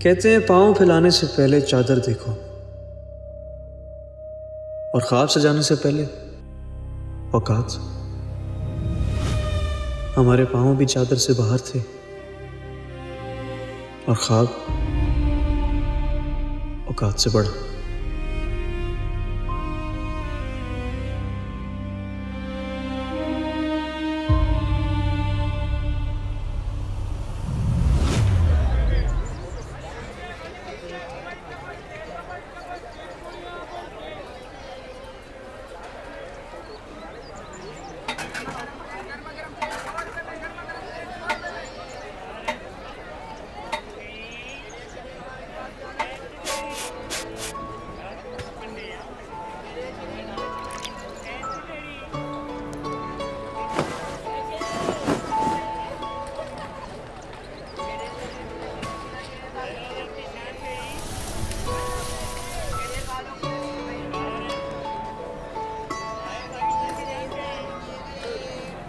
कहते हैं पाँव फैलाने से पहले चादर देखो और ख्वाब सजाने से पहले औकात। हमारे पाँव भी चादर से बाहर थे और ख्वाब औकात से बढ़ा।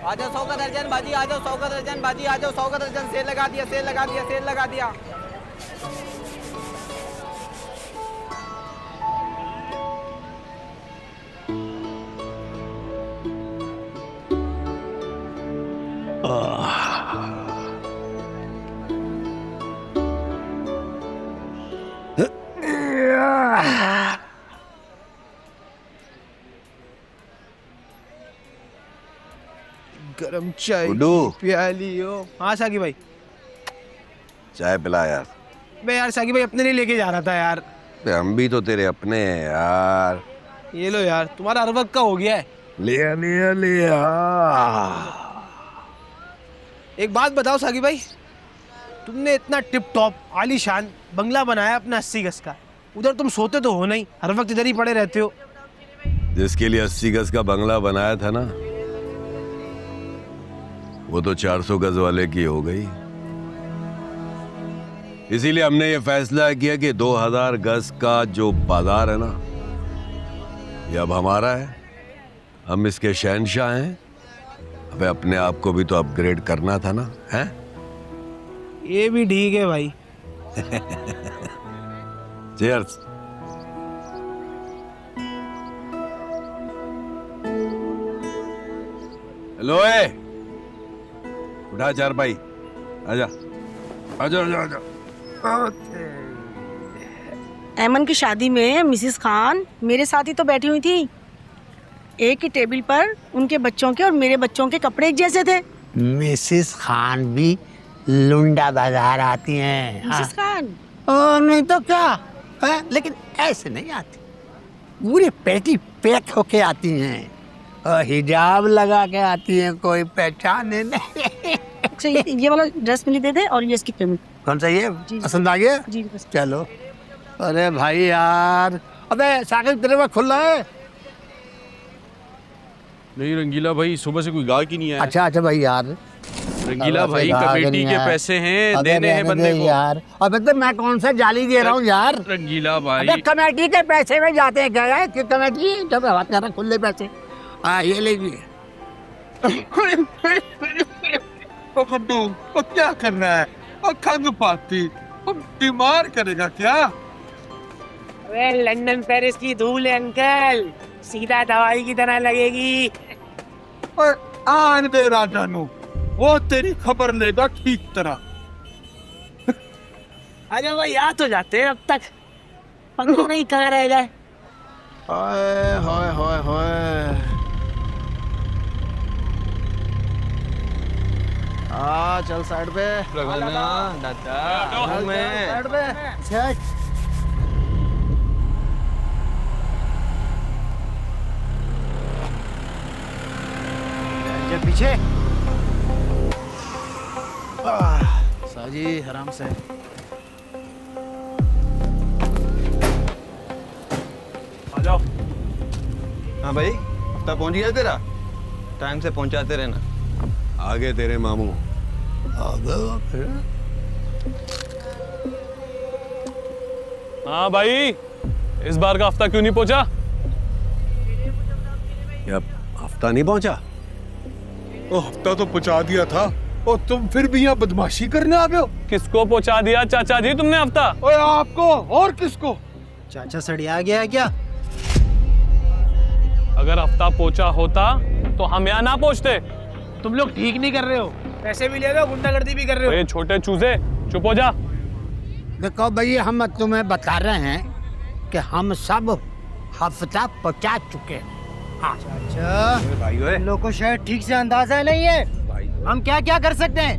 आ जाओ 100 का दर्जन भाजी, आ जाओ 100 का दर्जन भाजी, आ जाओ 100 का दर्जन। सेल लगा दिया, सेल लगा दिया, सेल लगा दिया। गरम चाय प्याली हो। हाँ साकी भाई, चाय पिला यार। बे यार साकी भाई अपने लिए लेके जा रहा था यार। बे हम भी तो तेरे अपने हैं यार। ये लो यार, तुम्हारा हर वक्त का हो गया है। लिया लिया लिया। एक बात बताओ साकी भाई, तुमने इतना टिप टॉप आलीशान बंगला बनाया अपना 80 गज का, उधर तुम सोते तो हो नहीं, हर वक्त इधर ही पड़े रहते हो। जिसके लिए 80 गज का बंगला बनाया था ना, वो तो 400 गज वाले की हो गई। इसीलिए हमने ये फैसला किया कि 2000 गज का जो बाजार है ना, ये अब हमारा है। हम इसके शहंशाह हैं। अबे अपने आप को भी तो अपग्रेड करना था ना, हैं? ये भी ठीक है भाई। चीयर्स। हेलो ए, उठा चार भाई, आजा आजा आजा आजा। ऐमन की शादी में मिसिस खान मेरे साथ ही तो बैठी हुई थी। एक ही टेबल पर उनके बच्चों के और मेरे बच्चों के कपड़े एक जैसे थे। मिसिस खान भी लुंडा बाजार आती हैं। मिसिस खान? और नहीं तो क्या है? लेकिन ऐसे नहीं आती, पूरे पेटी पैक होके आती हैं और हिजाब लगा के आती हैं, कोई पहचाने नहीं। अच्छा ये वाला ड्रेस मुझे दे दे और ये इसकी पेमेंट। कौन सा ये पसंद आ गया? जी बस। चलो। अरे भाई यार, अबे साकिब तेरे पास खुला है? नहीं रंगीला भाई, सुबह से कोई गाहक ही नहीं आया। अच्छा अच्छा भाई यार, रंगीला भाई कमेटी के पैसे हैं, देने हैं बंदे को यार। अबे तो मैं कौन सा जाली दे रहा हूँ यार? रंगीला भाई, अबे कमेटी के पैसे में जाते हैं क्या? कि कमेटी जब बात कर रहा खुले पैसे। हाँ ये लीजिए। तो क्या करना है? और खंग पाती बीमार करेगा क्या? वे लंदन पेरिस की धूल है अंकल, सीधा दवाई की तरह लगेगी। और आन दे राजा नु, वो तेरी खबर लेगा ठीक तरह। अरे भाई आ तो जाते हैं, अब तक पंखा नहीं कहाँ रह जाए। हाय हाय हाय हाय। चल साइड पे दादा साइड पे। पीछे साजी आराम से। आ जाओ। हाँ भाई, अब तक पहुंच गया तेरा? टाइम से पहुंचाते रहना। आगे तेरे मामू। आ गए फिर। हाँ भाई, इस बार का हफ्ता क्यों नहीं पहुंचा? क्या हफ्ता नहीं पहुंचा? ओ हफ्ता तो पहुंचा दिया था और तुम फिर भी यहाँ बदमाशी करने आ गए हो। किसको पहुंचा दिया चाचा जी तुमने हफ्ता? ओए आपको और किसको? चाचा सड़िया गया है क्या? अगर हफ्ता पहुंचा होता तो हम यहाँ ना पहुंचते। तुम लोग ठीक नहीं कर रहे हो, पैसे भी ले रहे हो, गुंडागर्दी भी कर रहे हो। ये छोटे चूजे, चुप हो जा। देखो भैया, हम तुम्हें बता रहे हैं कि हम सब हफ्ता पहुंचा चुके हैं। हाँ अच्छा, इन लोगों को शायद ठीक से अंदाजा नहीं है हम क्या क्या कर सकते हैं।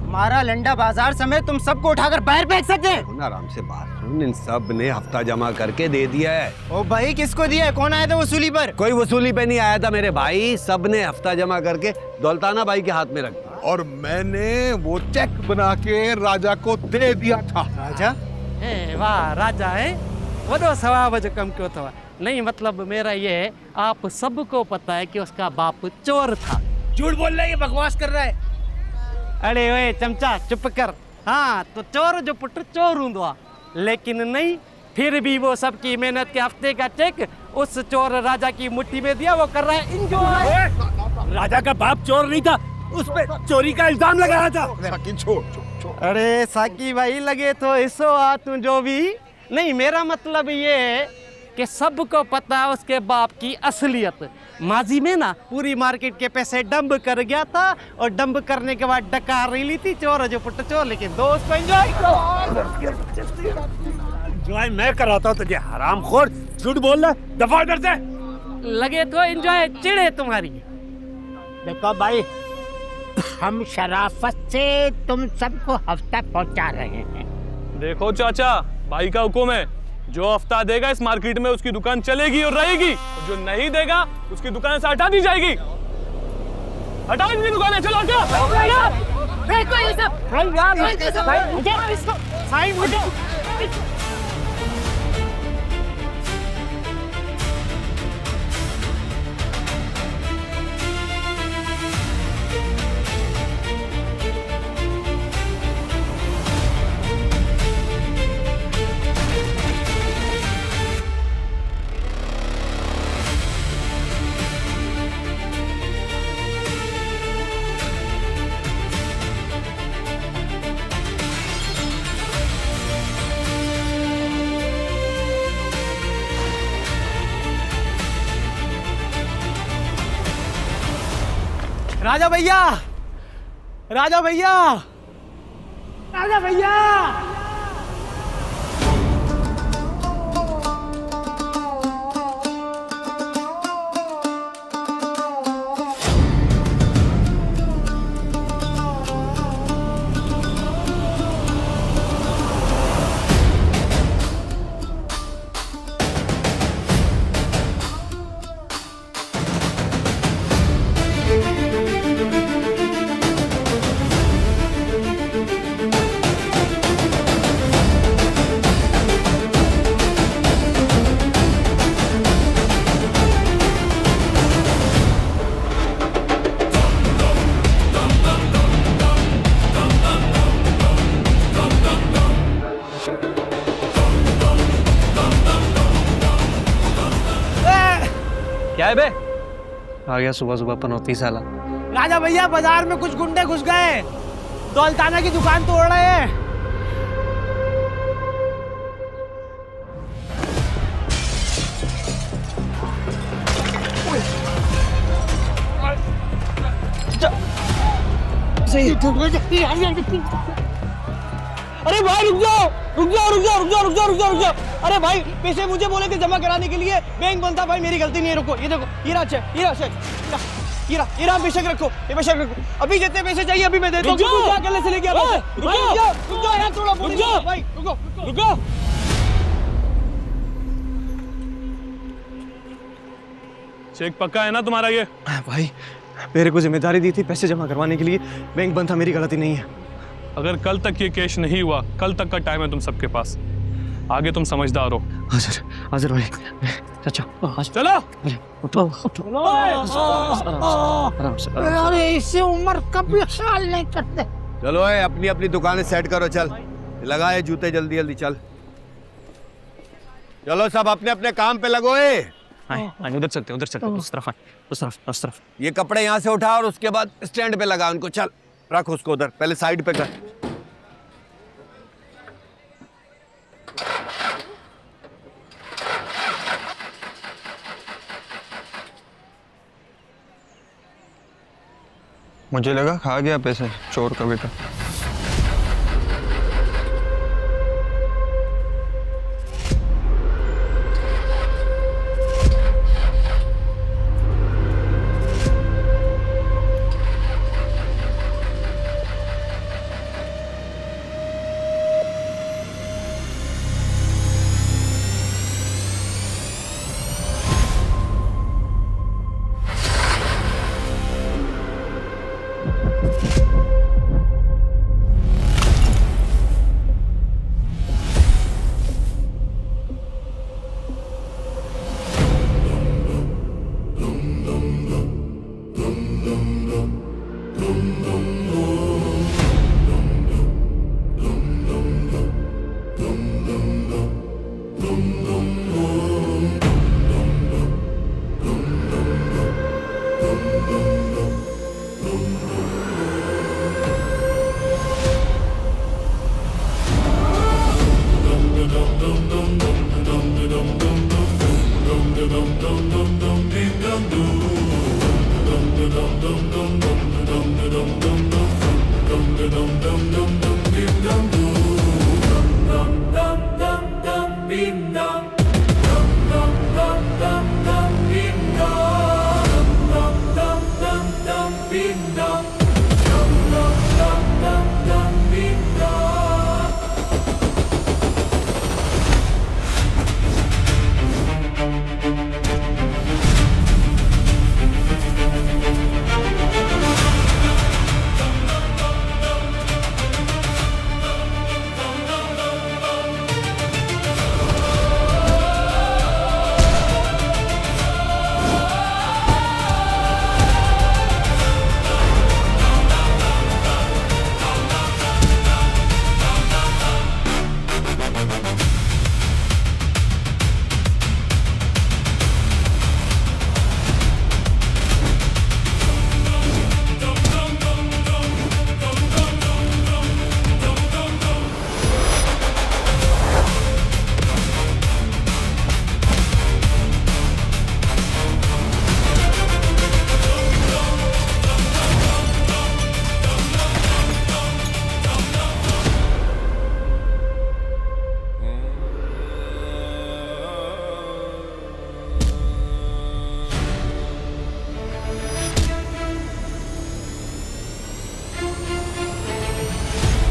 हमारा लंडा बाजार समेत तुम सबको उठाकर बाहर फेंक सकते हैं। आराम से बात सुन। इन सब ने हफ्ता जमा करके दे दिया है। ओ भाई, किसको दिया है? कौन आया था वसूली पर? कोई वसूली पे नहीं आया था मेरे भाई। सब ने हफ्ता जमा करके दौलताना भाई के हाथ में रख दिया। और मैंने वो चेक बना के राजा को दे दिया था। राजा? वाह राजा है वो तो सवाब जो कम क्यों था। नहीं मतलब मेरा ये है, आप सबको पता है कि उसका बाप चोर था। झूठ बोल रहा है, ये बकवास कर रहा है। अरे ओए चमचा चुप कर। हाँ तो चोर जो पुट चोर हूंदो, लेकिन नहीं, फिर भी वो सबकी मेहनत के हफ्ते का चेक उस चोर राजा की मुट्ठी में दिया। वो कर रहा है इंजॉय। राजा का बाप चोर नहीं था, उस पे चोरी का इल्जाम लगाया था। छोड़। अरे साकी भाई, लगे तो इसो आ तू जो भी नहीं। मेरा मतलब ये है कि सबको पता है उसके बाप की असलियत। माजी में ना पूरी मार्केट के पैसे डंप कर गया था और डंप करने के बाद डकार रही ली थी चोर जो पुट चोर। लेकिन दोस्त को एंजॉय मैं कराता हूँ तुझे, हरामखोर। झूठ बोल रहा है, दफा इधर से। लगे तो एंजॉय चिड़े तुम्हारी। देखो भाई, हम शराफत से तुम सबको हफ्ता पहुंचा रहे हैं। देखो चाचा, भाई का हुक्म है, जो हफ्ता देगा इस मार्केट में उसकी दुकान चलेगी और रहेगी, और जो नहीं देगा उसकी दुकान से हटा दी जाएगी। हटा दी दुकान, चलो हटा। देखो ये सब साइन मुझे। राजा भैया, राजा भैया, राजा भैया। क्या है बे? आ गया सुबह सुबह पनौती साला। राजा भैया, बाजार में कुछ गुंडे घुस गए, दौलताना की दुकान तोड़ रहे हैं। अरे भाई रुक जाओ, रुक जाओ, रुक जाओ, रुक जाओ, रुक जाओ, रुक जाओ, रुक जाओ। अरे भाई पैसे मुझे बोले थे जमा कराने के लिए, बैंक बंद था भाई, मेरी गलती नहीं है। रुको, ये देखो, हीरा चेक, हीरा चेक, हीरा हीरा बेशक रखो, ये बेशक रखो। अभी जितने पैसे चाहिए अभी मैं देता हूँ। क्या अकेले से लेके आ रहा है? रुक जाओ, रुक जाओ यार, थोड़ा रुक जाओ भाई, रुको, रुको। चेक पक्का है ना तुम्हारा? ये भाई मेरे को जिम्मेदारी दी थी पैसे जमा करवाने के लिए, बैंक बंद था, मेरी गलती नहीं है। अगर कल तक ये कैश नहीं हुआ, कल तक का टाइम है तुम सबके पास। आगे तुम समझदार हो। हाजिर भाई चाचा चलो अरे इससे उम्र कभी ख्याल नहीं करते। चलो अपनी अपनी दुकानें सेट करो, चल लगाए जूते जल्दी जल्दी, चल चलो सब अपने अपने काम पे लगो। उधर चलते उस तरफ। ये कपड़े यहाँ से उठा और उसके बाद स्टैंड पे लगा उनको, चल रख उसको उधर, पहले साइड पे कर। मुझे लगा खा गया पैसे, चोर का बेटा।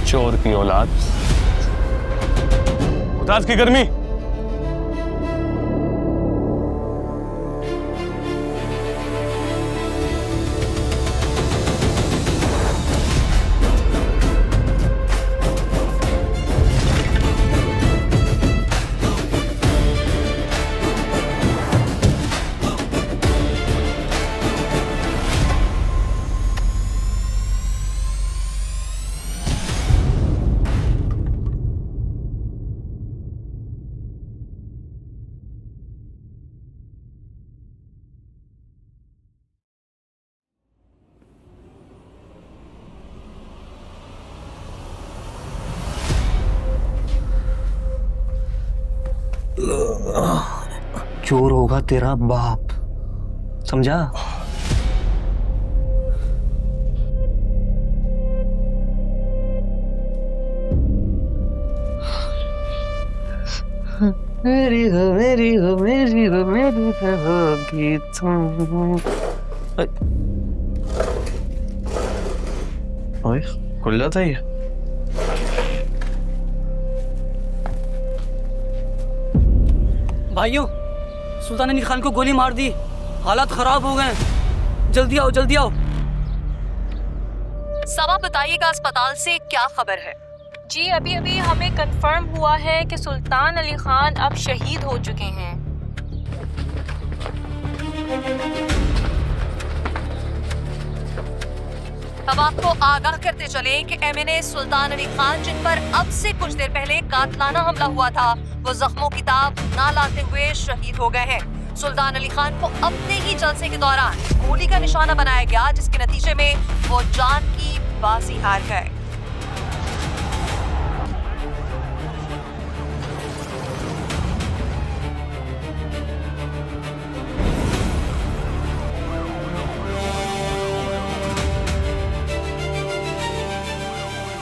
चोर की औलाद, उतार की गर्मी। चोर होगा तेरा बाप, समझा? मेरी हो मेरी हो मेरी हो मेरी होगी तुम। ओए खुल जाता है ये। भाइयों, सुल्तान अली खान को गोली मार दी, हालात खराब हो गए, जल्दी आओ जल्दी आओ। सब आप बताइएगा अस्पताल से क्या खबर है? जी अभी अभी हमें कंफर्म हुआ है कि सुल्तान अली खान अब शहीद हो चुके हैं। अब आपको आगाह करते चले कि एमएनए सुल्तान अली खान, जिन पर अब से कुछ देर पहले कातलाना हमला हुआ था, वो जख्मों की ताब ना लाते हुए शहीद हो गए हैं। सुल्तान अली खान को अपने ही जलसे के दौरान गोली का निशाना बनाया गया, जिसके नतीजे में वो जान की बाजी हार गए।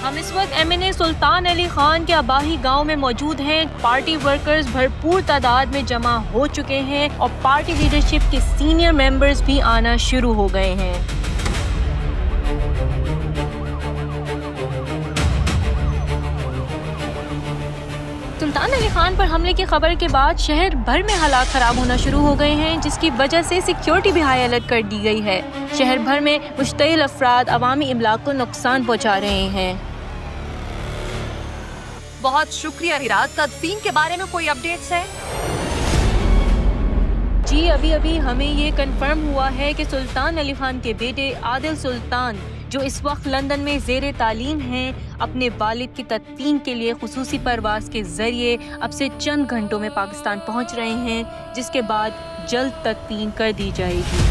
हम इस वक्त एमएनए सुल्तान अली खान के आबाही गांव में मौजूद हैं। पार्टी वर्कर्स भरपूर तादाद में जमा हो चुके हैं और पार्टी लीडरशिप के सीनियर मेंबर्स भी आना शुरू हो गए हैं। सुल्तान अली खान पर हमले की खबर के बाद शहर भर में हालात खराब होना शुरू हो गए हैं, जिसकी वजह से सिक्योरिटी भी हाई अलर्ट कर दी गई है। शहर भर में मुश्तइल अफराद अवामी इमलाक को नुकसान पहुंचा रहे हैं। बहुत शुक्रिया हिरा। तदफीन के बारे में कोई अपडेट्स है? जी अभी अभी हमें ये कंफर्म हुआ है कि सुल्तान अली खान के बेटे आदिल सुल्तान, जो इस वक्त लंदन में ज़ेरे तालीम हैं, अपने वालिद की तदफीन के लिए खुसूसी परवाज़ के ज़रिए अब से चंद घंटों में पाकिस्तान पहुंच रहे हैं, जिसके बाद जल्द तदफीन कर दी जाएगी।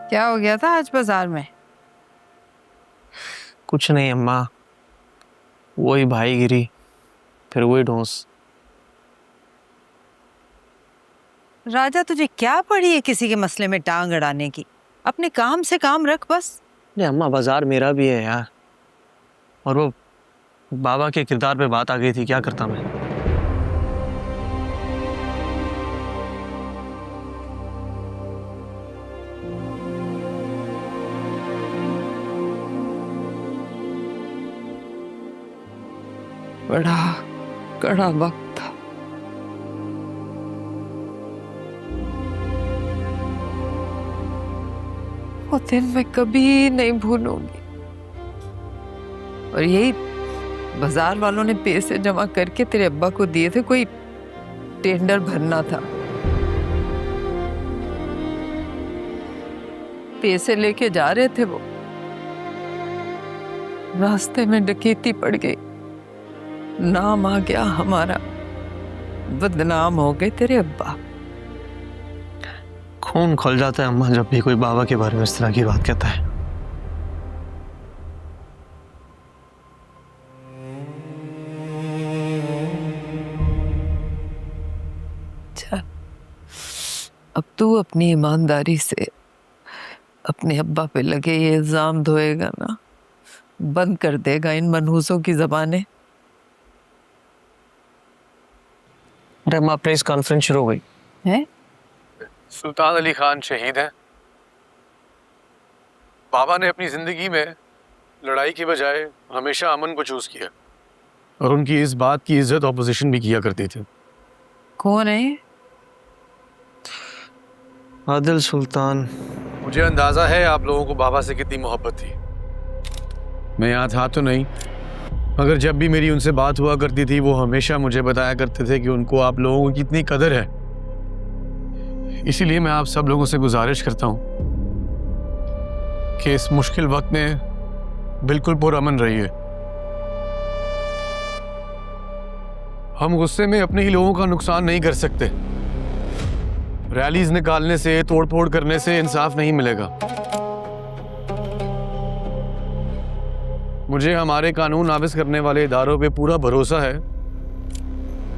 क्या हो गया था आज बाजार में? कुछ नहीं अम्मा, वही भाईगिरी, फिर वही ढोंस। राजा, तुझे क्या पड़ी है किसी के मसले में टांग अड़ाने की? अपने काम से काम रख बस। नहीं अम्मा, बाजार मेरा भी है यार। और वो बाबा के किरदार पे बात आ गई थी, क्या करता मैं। बड़ा कड़ा वक्त था। वो दिन मैं कभी नहीं भूलूंगी। और यही बाजार वालों ने पैसे जमा करके तेरे अब्बा को दिए थे, कोई टेंडर भरना था। पैसे लेके जा रहे थे वो, रास्ते में डकैती पड़ गई, नाम आ गया हमारा, बदनाम हो गए तेरे अब्बा। खून खोल जाता है अम्मा जब भी कोई बाबा के बारे में इस तरह की बात कहता है। चल, अब तू अपनी ईमानदारी से अपने अब्बा पे लगे ये इल्जाम धोएगा ना, बंद कर देगा इन मनहूसों की जबानें। अरे अम्मा प्रेस कॉन्फ्रेंस शुरू हो गई है? सुल्तान अली खान शहीद हैं। बाबा ने अपनी जिंदगी में लड़ाई के बजाय हमेशा अमन को चूज किया, और उनकी इस बात की इज्जत ऑपोजिशन भी किया करती थी। कौन है? आदिल सुल्तान। मुझे अंदाजा है आप लोगों को बाबा से कितनी मोहब्बत थी। मैं यहाँ था तो नहीं, मगर जब भी मेरी उनसे बात हुआ करती थी वो हमेशा मुझे बताया करते थे कि उनको आप लोगों की कितनी कदर है। इसीलिए मैं आप सब लोगों से गुजारिश करता हूँ कि इस मुश्किल वक्त में बिल्कुल पुरअमन रहिए। हम गुस्से में अपने ही लोगों का नुकसान नहीं कर सकते। रैलीज निकालने से, तोड़ फोड़ करने से इंसाफ नहीं मिलेगा। मुझे हमारे कानून नाफिज करने वाले इदारों पे पूरा भरोसा है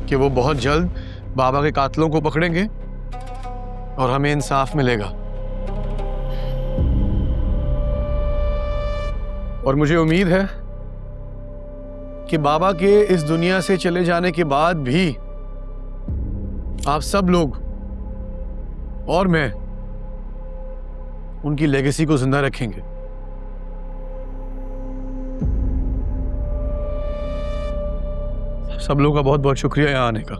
कि वो बहुत जल्द बाबा के कातिलों को पकड़ेंगे और हमें इंसाफ मिलेगा। और मुझे उम्मीद है कि बाबा के इस दुनिया से चले जाने के बाद भी आप सब लोग और मैं उनकी लेगेसी को जिंदा रखेंगे। सब लोगों का बहुत बहुत शुक्रिया यहाँ आने का।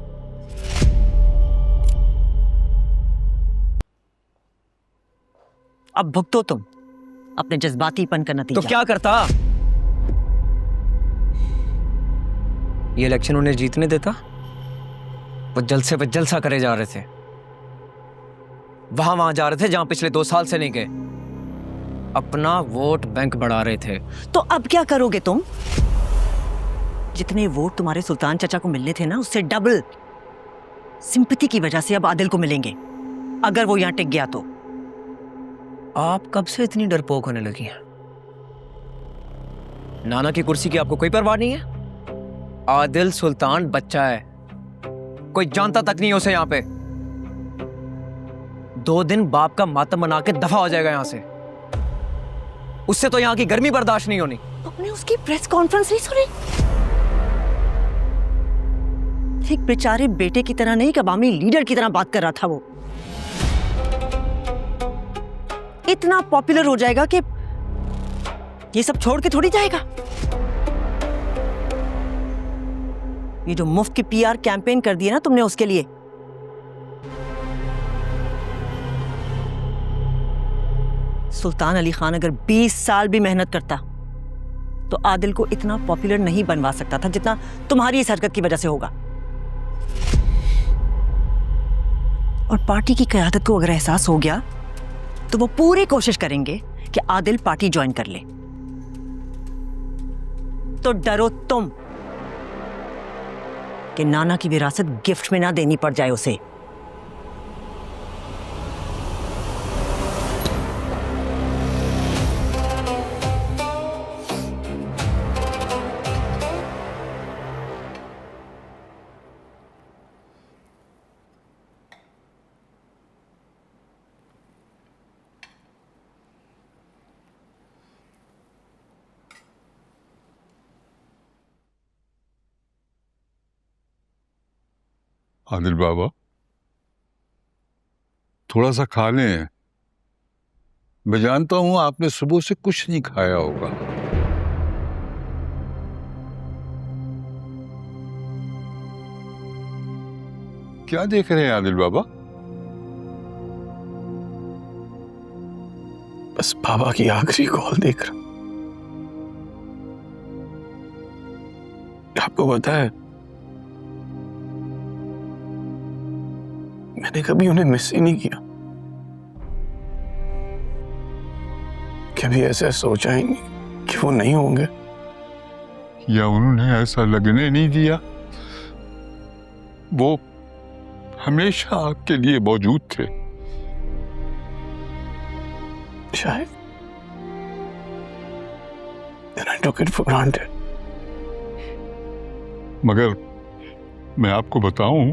अब भुगतो तुम अपने जज्बातीपन का नतीजा। तो क्या करता? ये इलेक्शन उन्हें जीतने देता? वो जलसे पे जलसा करे जा रहे थे, वहां जा रहे थे जहां पिछले 2 साल से नहीं गए, अपना वोट बैंक बढ़ा रहे थे। तो अब क्या करोगे तुम? जितने वोट तुम्हारे सुल्तान चाचा को मिलने थे ना, उससे डबल सिंपैथी की वजह से अब आदिल को मिलेंगे, अगर वो यहां टिक गया तो। आप कब से इतनी डरपोक होने लगी हैं? नाना की कुर्सी की आपको कोई परवाह नहीं है? आदिल सुल्तान बच्चा है, कोई जानता तक नहीं है उसे। यहां पे 2 दिन बाप का मातम मना के दफा हो जाएगा यहां से। उससे तो यहां की गर्मी बर्दाश्त नहीं होनी। तुमने उसकी प्रेस कॉन्फ्रेंस नहीं सुनी? एक बेचारे बेटे की तरह नहीं, कबामी लीडर की तरह बात कर रहा था वो। इतना पॉपुलर हो जाएगा कि ये सब छोड़ के थोड़ी जाएगा। ये जो मुफ्त की पीआर कैंपेन कर दिया ना तुमने उसके लिए, सुल्तान अली खान अगर 20 साल भी मेहनत करता तो आदिल को इतना पॉपुलर नहीं बनवा सकता था जितना तुम्हारी इस हरकत की वजह से होगा। और पार्टी की क़यादत को अगर एहसास हो गया तो वो पूरी कोशिश करेंगे कि आदिल पार्टी ज्वाइन कर ले। तो डरो तुम कि नाना की विरासत गिफ्ट में ना देनी पड़ जाए उसे। आदिल बाबा, थोड़ा सा खा लें। मैं जानता हूं आपने सुबह से कुछ नहीं खाया होगा। क्या देख रहे हैं आदिल बाबा? बस बाबा की आखिरी कॉल देख रहा। आपको पता है, मैंने कभी उन्हें मिस ही नहीं किया। कभी ऐसा सोचा ही नहीं कि वो नहीं होंगे, या उन्होंने ऐसा लगने नहीं दिया। वो हमेशा आपके लिए मौजूद थे। शायद And I took it for granted. मगर मैं आपको बताऊं,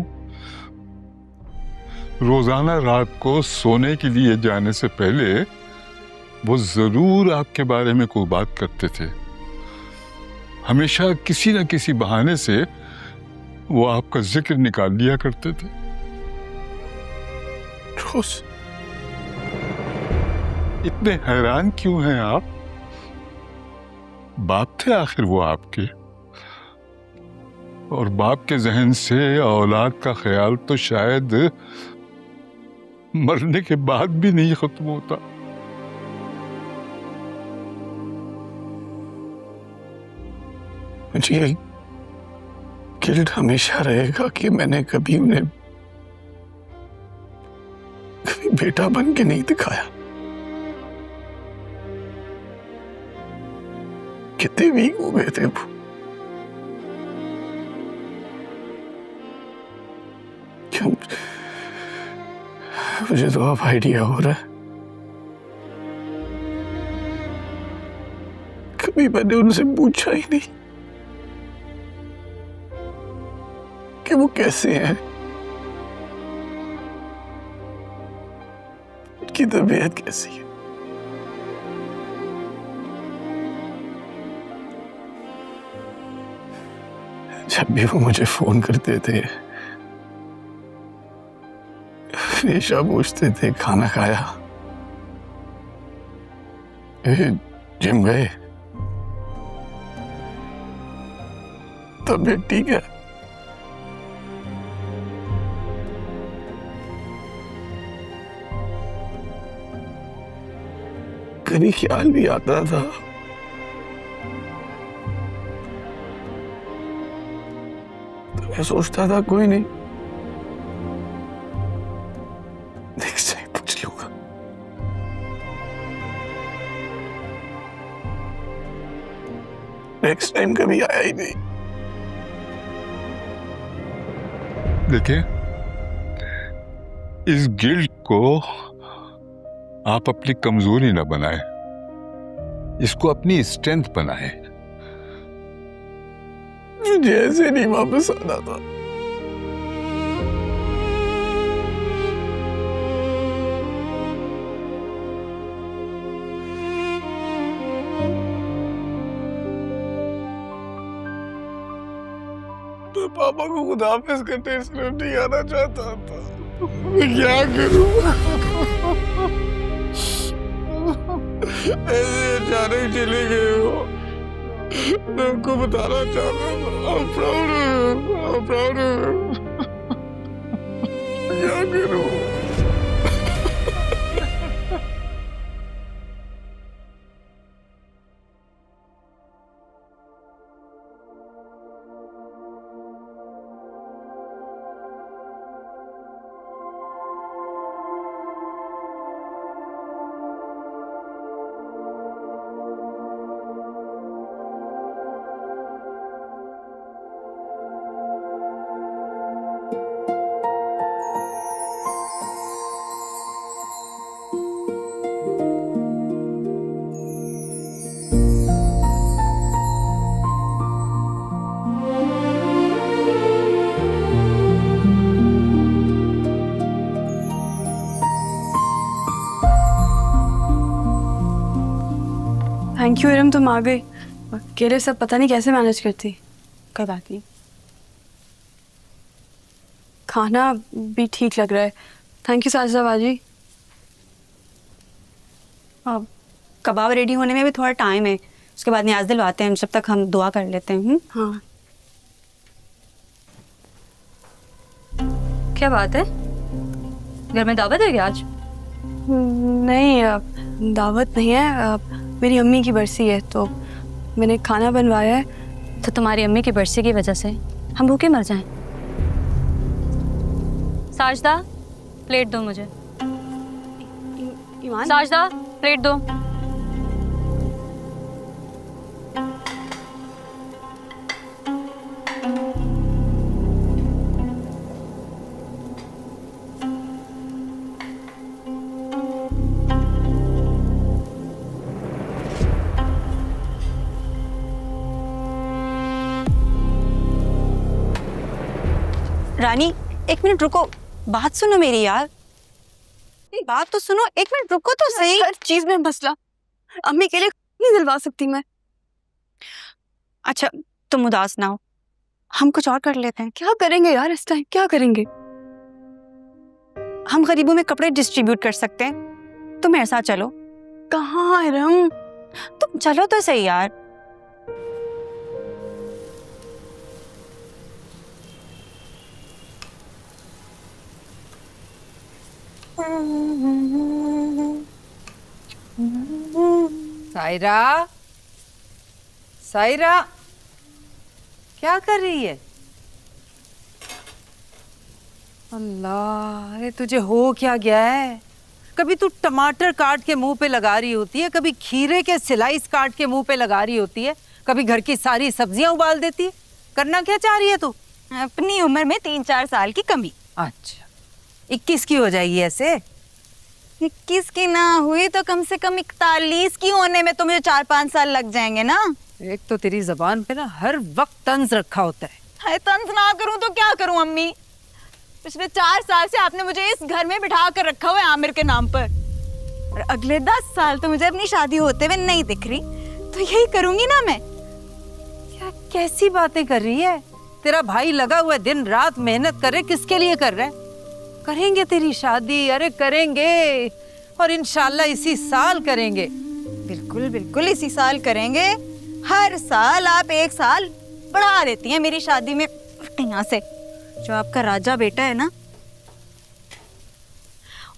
रोजाना रात को सोने के लिए जाने से पहले वो जरूर आपके बारे में कोई बात करते थे। हमेशा किसी न किसी बहाने से वो आपका जिक्र निकाल लिया करते थे। रोज इतने हैरान क्यों हैं आप? बाप थे आखिर वो आपके, और बाप के जहन से औलाद का ख्याल तो शायद मरने के बाद भी नहीं खत्म होता। मुझे ये गिल्ट हमेशा रहेगा कि मैंने कभी उन्हें कभी बेटा बन के नहीं दिखाया। कितने वीक हो गए थे वो। क्यों मुझे तो अब आइडिया हो रहा है, कभी मैंने उनसे पूछा ही नहीं कि वो कैसे हैं, उनकी तबीयत कैसी है। जब भी वो मुझे फोन करते थे, हमेशा पूछते थे खाना खाया, जिम गए, तबीयत ठीक है। कभी ख्याल भी आता था तो मैं सोचता था कोई नहीं, नेक्स्ट टाइम पूछ लूंगा। नेक्स्ट टाइम कभी आया ही नहीं। देखिए, इस गिल्ट को आप अपनी कमजोरी ना बनाएं, इसको अपनी स्ट्रेंथ बनाएं। मुझे ऐसे नहीं वापस आना था। मैं पापा को खुदाफिज करते सिर्फ नहीं आना चाहता था। मैं क्या करूं? ऐसे अचानक चले गए हो। मैं उनको बताना चाहता था। I'm proud of you. I'm proud of you. क्या करूं? थैंक यू इरम, तुम आ गई। अकेले सब पता नहीं कैसे मैनेज करती। कोई बात नहीं, खाना भी ठीक लग रहा है। थैंक यू साजिदा बाजी। अब कबाब रेडी होने में भी थोड़ा टाइम है, उसके बाद न्याज दिलवाते हैं, जब तक हम दुआ कर लेते हैं। हाँ क्या बात है, घर में दावत है क्या आज? नहीं दावत नहीं है, मेरी अम्मी की बरसी है तो मैंने खाना बनवाया है। तो तुम्हारी अम्मी की बरसी की वजह से हम भूखे मर जाएं? साजदा प्लेट दो मुझे। साजदा प्लेट दो। रानी एक मिनट रुको, बात सुनो मेरी यार, बात तो सुनो, एक मिनट रुको तो सही। हर चीज में मसला, अम्मी के लिए नहीं दिलवा सकती मैं। अच्छा तुम उदास ना हो, हम कुछ और कर लेते हैं। क्या करेंगे यार इस टाइम, क्या करेंगे? हम गरीबों में कपड़े डिस्ट्रीब्यूट कर सकते हैं, तुम मेरे साथ चलो। कहाँ है रंग? तुम चलो तो सही यार। सायरा, सायरा क्या कर रही है? अल्लाह, अरे तुझे हो क्या गया है? कभी तू टमाटर काट के मुंह पे लगा रही होती है, कभी खीरे के स्लाइस काट के मुंह पे लगा रही होती है, कभी घर की सारी सब्जियां उबाल देती है। करना क्या चाह रही है तू? अपनी उम्र में 3-4 साल की कमी। अच्छा 21 की हो जाएगी ऐसे? 21 की ना हुई तो कम से कम 41 की होने में तो मुझे 4-5 साल लग जाएंगे ना। एक तो तेरी जबान पे ना हर वक्त तंज रखा होता है। हाय, तंज ना करूं तो क्या करूं अम्मी? पिछले 4 साल से आपने मुझे इस घर में बिठा कर रखा हुआ है आमिर के नाम पर, और अगले 10 साल तो मुझे अपनी शादी होते हुए नहीं दिख रही, तो यही करूंगी ना मैं। क्या कैसी बातें कर रही है? तेरा भाई लगा हुआ दिन रात मेहनत कर रहे, किसके लिए कर रहा है? करेंगे तेरी शादी, अरे करेंगे, और इंशाल्लाह इसी साल करेंगे। बिल्कुल बिल्कुल इसी साल करेंगे। हर साल आप 1 साल बढ़ा देती हैं मेरी शादी में। यहाँ से जो आपका राजा बेटा है ना,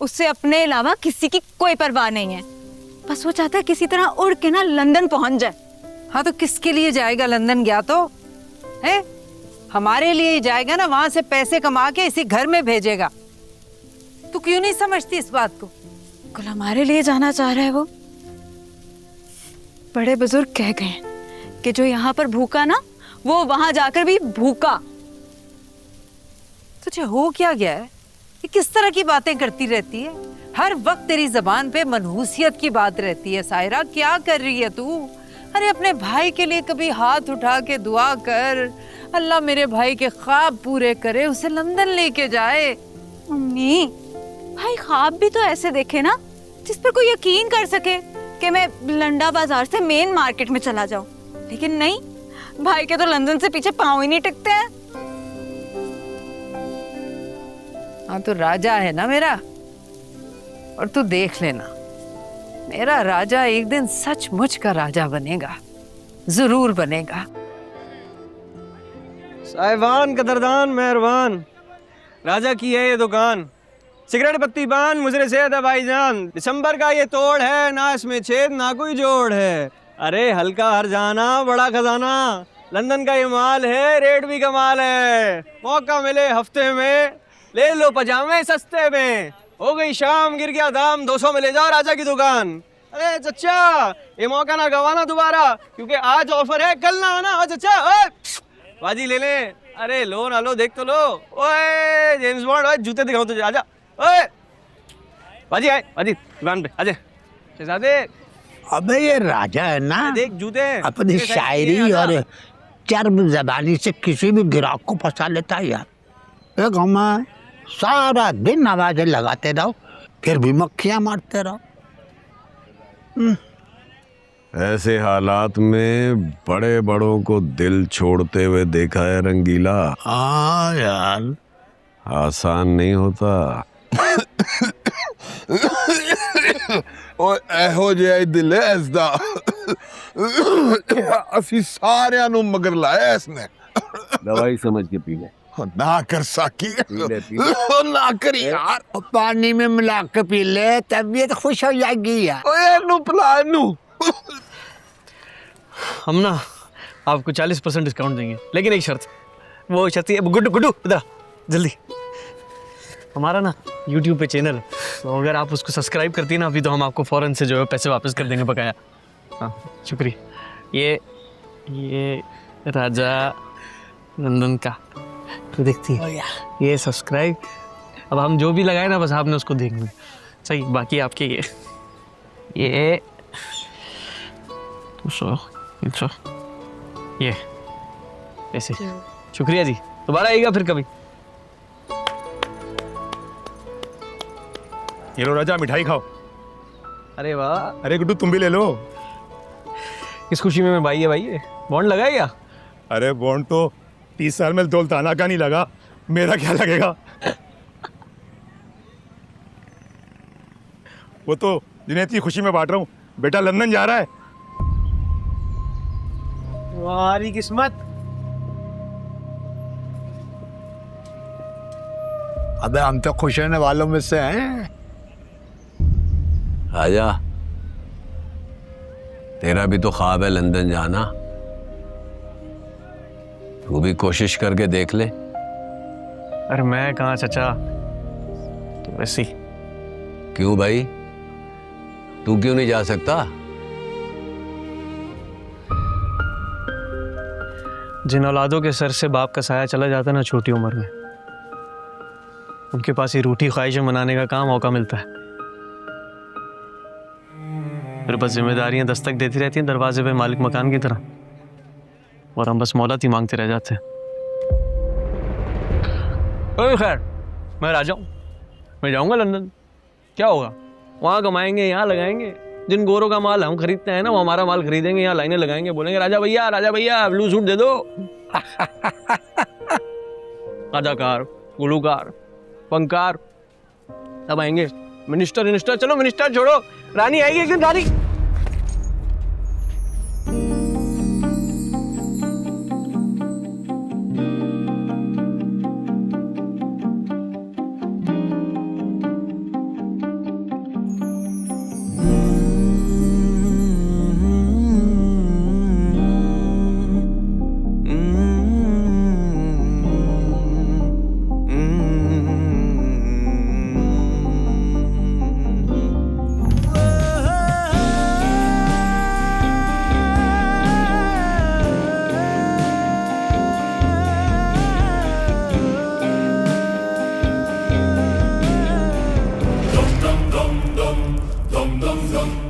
उससे अपने अलावा किसी की कोई परवाह नहीं है। बस वो चाहता है किसी तरह उड़ के ना लंदन पहुंच जाए। हाँ तो किसके लिए जाएगा लंदन? गया तो है हमारे लिए ही जाएगा ना, वहां से पैसे कमा के इसी घर में भेजेगा। तू क्यों नहीं समझती इस बात को? कुल हमारे लिए जाना चाह रहा है वो। बड़े बुजुर्ग कह गए कि जो यहाँ पर भूखा ना, वो वहां जाकर भी भूखा। तुझे हो क्या गया है? ये किस तरह की बातें करती रहती है? हर वक्त तेरी जबान पे मनहूसियत की बात रहती है। सायरा क्या कर रही है तू? अरे अपने भाई के लिए कभी हाथ उठा के दुआ कर, अल्लाह मेरे भाई के ख्वाब पूरे करे, उसे लंदन लेके जाए। मम्मी, भाई ख्वाब भी तो ऐसे देखे ना जिस पर कोई यकीन कर सके कि मैं लंडा बाजार से मेन मार्केट में चला जाऊं। लेकिन नहीं, भाई के तो लंदन से पीछे पांव ही नहीं टिकते हैं। हाँ तो राजा है ना मेरा, और तू देख लेना, मेरा राजा एक दिन सचमुच का राजा बनेगा, जरूर बनेगा। साहिबान कदरदान मेहरबान, राजा की है ये दुकान। सिगरेट पत्ती पान मुजरे सेहत है भाईजान। दिसंबर का ये तोड़ है, ना इसमें छेद ना कोई जोड़ है। अरे हल्का हर जाना बड़ा खजाना, लंदन का ये माल है, रेट भी कमाल है। मौका मिले हफ्ते में ले लो पजामे सस्ते में। हो गई शाम गिर गया दाम, 200 में ले जाओ राजा की दुकान। अरे चचा ये मौका ना गवाना दोबारा, क्योंकि आज ऑफर है कल ना आना। चचा बाजी ले ले। अरे लो ना लो, देख तो लो। ओए जेम्स बॉन्ड, जूते दिखाऊं तुझे, आजा। ओए बाजी आए, बाजी दुकान पे आजा। शहजादे अबे ये राजा है ना, देख जूते अपनी शायरी और चर्म जबानी से किसी भी ग्राहक को फंसा लेता है यार। एक हम सारा दिन आवाजें लगाते रहो, फिर भी मक्खियां मारते रहो। ऐसे हालात में बड़े बड़ों को दिल छोड़ते हुए देखा है रंगीला। हाँ यार, आसान नहीं होता। और एहो जे दिल है इसदा असी सारियां नु मगर लाया इसने। दवाई समझ के पी ले। ना कर साकी, ना कर यार। पानी में मिला के पी ले, तबीयत खुश हो जाएगी यार। ओए नु पिला नु। हम ना आपको 40% डिस्काउंट देंगे, लेकिन एक शर्त। वो शर्त है, गुड्डू गुड्डू इधर जल्दी। हमारा ना YouTube पे चैनल है, तो अगर आप उसको सब्सक्राइब करती है ना अभी, तो हम आपको फ़ौरन से जो है पैसे वापस कर देंगे बकाया। हाँ शुक्रिया। ये राजा नंदन का, तो देखती है ये सब्सक्राइब। अब हम जो भी लगाए ना, बस आपने उसको देखना सही, बाकी आपके ये 200 300 ये ऐसे। शुक्रिया जी, दोबारा आइएगा फिर कभी। ये लो राजा, मिठाई खाओ। अरे वाह। अरे गुड्डू तुम भी ले लो। इस खुशी में भाई है, भाई है बॉन्ड लगाएगा। अरे बॉन्ड तो 30 साल में दौलताना का नहीं लगा, मेरा क्या लगेगा। वो तो जिन्हें इतनी खुशी में बांट रहा हूँ, बेटा लंदन जा रहा है। तुम्हारी किस्मत। अबे हम तो खुश होने वालों में से हैं। राजा, तेरा भी तो ख्वाब है लंदन जाना, तू भी कोशिश करके देख ले। अरे मैं कहाँ चाचा, तो वैसे ही। क्यों भाई, तू क्यों नहीं जा सकता? जिन औलादों के सर से बाप का साया चला जाता है ना छोटी उम्र में, उनके पास ही रूठी ख्वाहिशें मनाने का काम मौका मिलता है। फिर बस जिम्मेदारियां दस्तक देती रहती हैं दरवाजे पे मालिक मकान की तरह, और हम बस मोहलत ही मांगते रह जाते हैं। खैर मैं राजा हूँ, मैं जाऊँगा लंदन, क्या होगा, वहाँ कमाएंगे, यहाँ लगाएंगे। जिन गोरों का माल हम खरीदते हैं ना, वो हमारा माल खरीदेंगे, यहाँ लाइनें लगाएंगे, बोलेंगे राजा भैया ब्लू सूट दे दो। अदाकार, गुलूकार, फनकार सब आएंगे। मिनिस्टर, चलो मिनिस्टर छोड़ो, रानी आएगी एक दिन। रानी dum dum